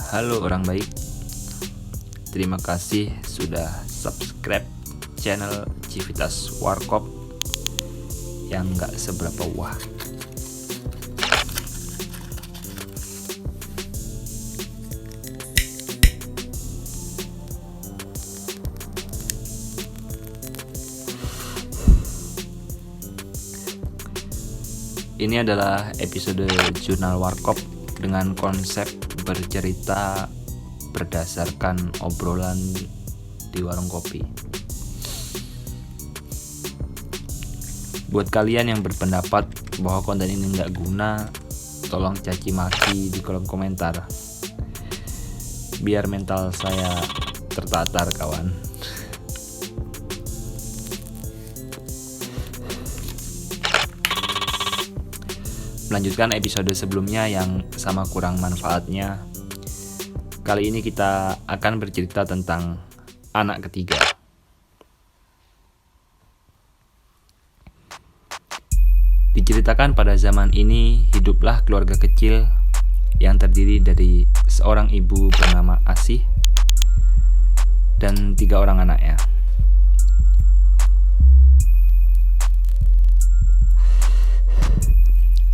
Halo orang baik, terima kasih sudah subscribe channel Civitas Warkop yang gak seberapa wah. Ini adalah episode Jurnal Warkop dengan konsep bercerita berdasarkan obrolan di warung kopi. Buat kalian yang berpendapat bahwa konten ini nggak guna, tolong caci maki di kolom komentar, biar mental saya tertatar kawan. Melanjutkan episode sebelumnya yang sama kurang manfaatnya. Kali ini kita akan bercerita tentang anak ketiga. Diceritakan pada zaman ini hiduplah keluarga kecil yang terdiri dari seorang ibu bernama Asih dan 3 orang anaknya.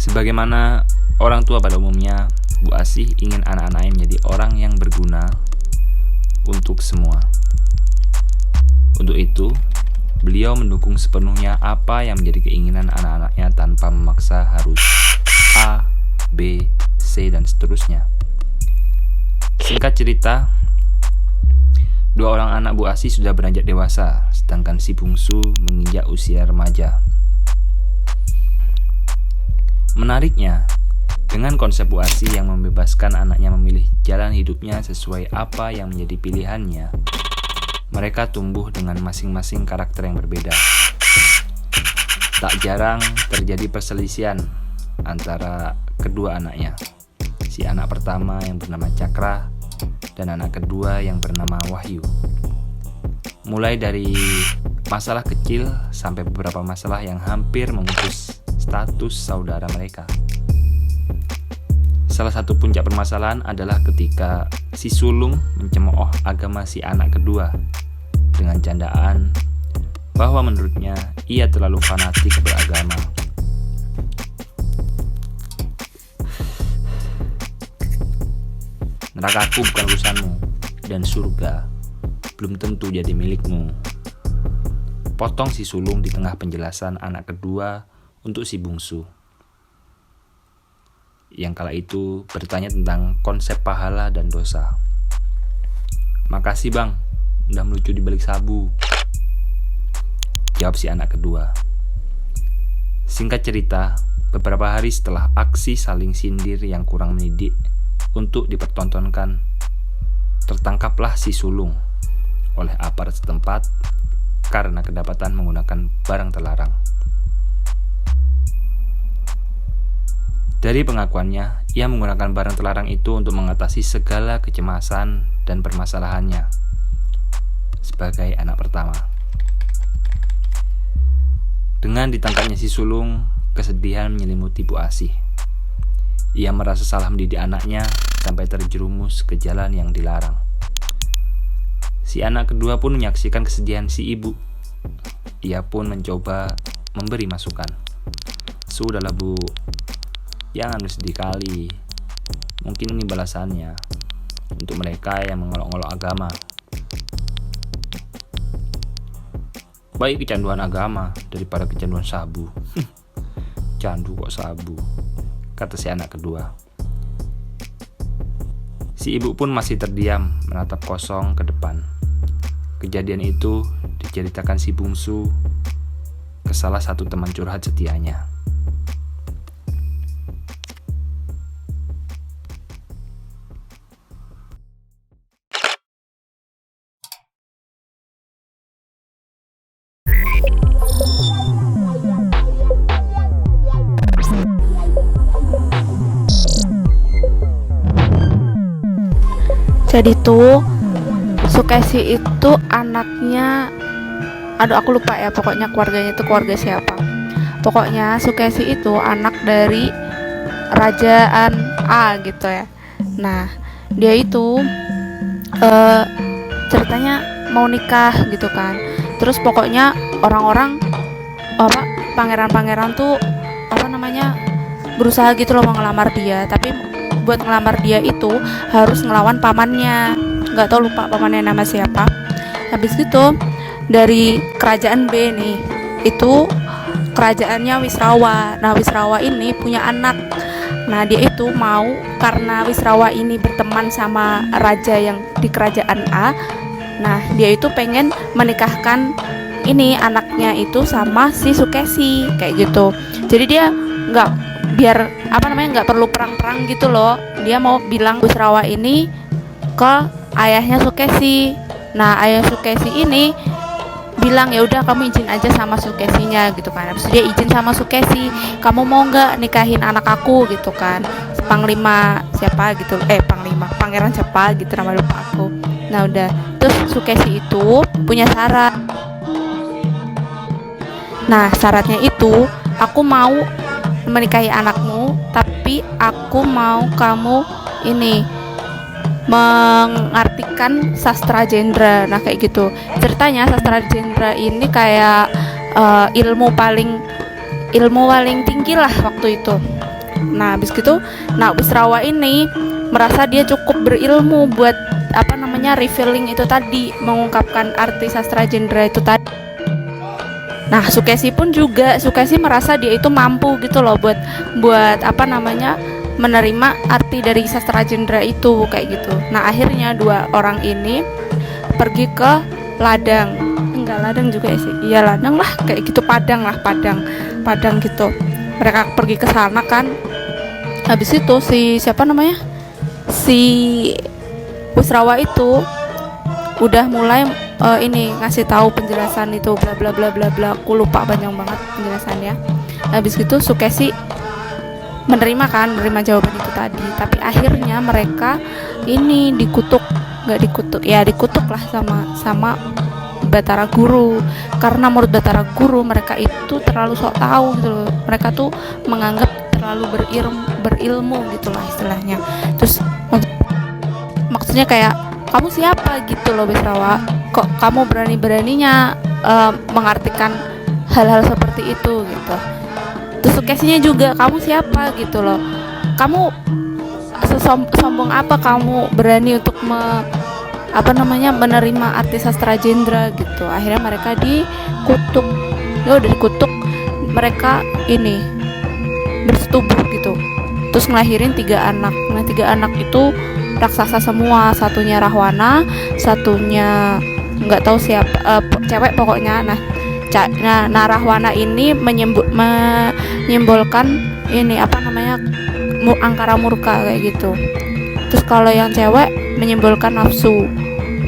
Sebagaimana orang tua pada umumnya, Bu Asih ingin anak-anaknya menjadi orang yang berguna untuk semua. Untuk itu, beliau mendukung sepenuhnya apa yang menjadi keinginan anak-anaknya tanpa memaksa harus A, B, C, dan seterusnya. Singkat cerita, 2 orang anak Bu Asih sudah beranjak dewasa, sedangkan si bungsu menginjak usia remaja. Menariknya, dengan konsep Bu Asih yang membebaskan anaknya memilih jalan hidupnya sesuai apa yang menjadi pilihannya, mereka tumbuh dengan masing-masing karakter yang berbeda. Tak jarang terjadi perselisihan antara kedua anaknya, si anak pertama yang bernama Cakra dan anak kedua yang bernama Wahyu. Mulai dari masalah kecil sampai beberapa masalah yang hampir memutus status saudara mereka. Salah satu puncak permasalahan adalah ketika si sulung mencemooh agama si anak kedua dengan candaan bahwa menurutnya ia terlalu fanatik beragama. Nerakaku bukan urusanmu dan surga belum tentu jadi milikmu. Potong si sulung di tengah penjelasan anak kedua untuk si bungsu, yang kala itu bertanya tentang konsep pahala dan dosa. "Makasih bang, udah melucu di balik sabu," jawab si anak kedua. Singkat cerita, beberapa hari setelah aksi saling sindir yang kurang mendidik untuk dipertontonkan, tertangkaplah si sulung oleh aparat setempat karena kedapatan menggunakan barang terlarang. Dari pengakuannya, ia menggunakan barang terlarang itu untuk mengatasi segala kecemasan dan permasalahannya sebagai anak pertama. Dengan ditangkapnya si sulung, kesedihan menyelimuti Bu Asih. Ia merasa salah mendidik anaknya sampai terjerumus ke jalan yang dilarang. Si anak kedua pun menyaksikan kesedihan si ibu. Ia pun mencoba memberi masukan. "Sudahlah Bu, jangan bersedih kali. Mungkin ini balasannya untuk mereka yang mengolok-olok agama. Baik kecanduan agama daripada kecanduan sabu." "Candu kok sabu," kata si anak kedua. Si ibu pun masih terdiam menatap kosong ke depan. Kejadian itu diceritakan si bungsu ke salah satu teman curhat setianya. Jadi tuh Sukesi itu anaknya, aduh aku lupa ya, pokoknya keluarganya itu keluarga siapa. Pokoknya Sukesi itu anak dari kerajaan A gitu ya. Nah, dia itu ceritanya mau nikah gitu kan. Terus pokoknya orang-orang pangeran-pangeran tuh berusaha gitu loh mau ngelamar dia, tapi buat ngelamar dia itu harus ngelawan pamannya, nggak tahu, lupa pamannya nama siapa. Habis gitu dari kerajaan B nih, itu kerajaannya Wisrawa. Nah Wisrawa ini punya anak. Nah dia itu mau, karena Wisrawa ini berteman sama raja yang di kerajaan A, nah dia itu pengen menikahkan ini anaknya itu sama si Sukesi kayak gitu. Jadi dia nggak perlu perang-perang gitu loh. Dia mau bilang Wisrawa ini ke ayahnya Sukesi. Nah ayah Sukesi ini bilang ya udah kamu izin aja sama Sukesinya gitu kan. Terus dia izin sama Sukesi, kamu mau nggak nikahin anak aku gitu kan. Panglima siapa gitu, pangeran siapa gitu, nama lupa aku. Nah udah, terus Sukesi itu punya syarat. Nah syaratnya itu, aku mau menikahi anakmu, tapi aku mau kamu ini mengartikan sastra Jendra. Nah kayak gitu ceritanya. Sastra Jendra ini kayak ilmu paling tinggi lah waktu itu. Nah habis gitu, nah Wisrawa ini merasa dia cukup berilmu buat revealing itu tadi, mengungkapkan arti sastra Jendra itu tadi. Nah Sukesi pun juga, Sukesi merasa dia itu mampu gitu loh buat menerima arti dari sastra Jendra itu kayak gitu. Nah akhirnya dua orang ini pergi ke ladang, enggak ladang juga sih, iya ladang lah kayak gitu, padang gitu. Mereka pergi ke sana kan. Habis itu si Wisrawa itu udah mulai ngasih tahu penjelasan itu bla bla bla bla bla, aku lupa panjang banget penjelasannya. Habis itu Sukesi menerima jawaban itu tadi, tapi akhirnya mereka ini dikutuk lah sama Batara Guru, karena menurut Batara Guru mereka itu terlalu sok tahu gitu loh. Mereka tuh menganggap terlalu berilmu gitulah istilahnya. Terus maksudnya kayak, kamu siapa gitu loh Wisrawa, kok kamu beraninya mengartikan hal-hal seperti itu gitu. Terus Sukesinya juga, kamu siapa gitu loh, kamu sombong apa kamu berani untuk menerima arti sastra Jendra gitu. Akhirnya mereka dikutuk. Udah dikutuk, mereka ini bersetubuh gitu. Terus ngelahirin 3 anak. Nah 3 anak itu raksasa semua, satunya Rahwana, satunya nggak tahu siapa, cewek pokoknya. Nah Rahwana ini menyimbolkan ini angkara murka kayak gitu. Terus kalau yang cewek menyimbolkan nafsu.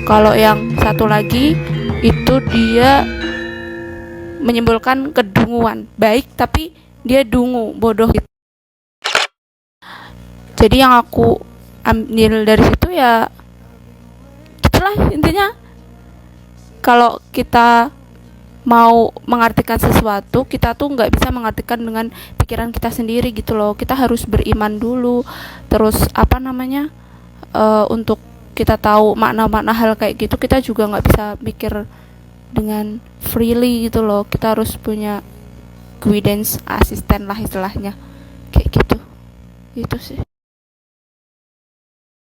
Kalau yang satu lagi itu dia menyimbolkan kedunguan, baik tapi dia dungu, bodoh gitu. Jadi yang aku ambil dari situ ya itulah intinya, kalau kita mau mengartikan sesuatu, kita tuh nggak bisa mengartikan dengan pikiran kita sendiri gitu loh. Kita harus beriman dulu, terus untuk kita tahu makna-makna hal kayak gitu, kita juga nggak bisa mikir dengan freely gitu loh. Kita harus punya guidance, asisten lah istilahnya kayak gitu. Itu sih.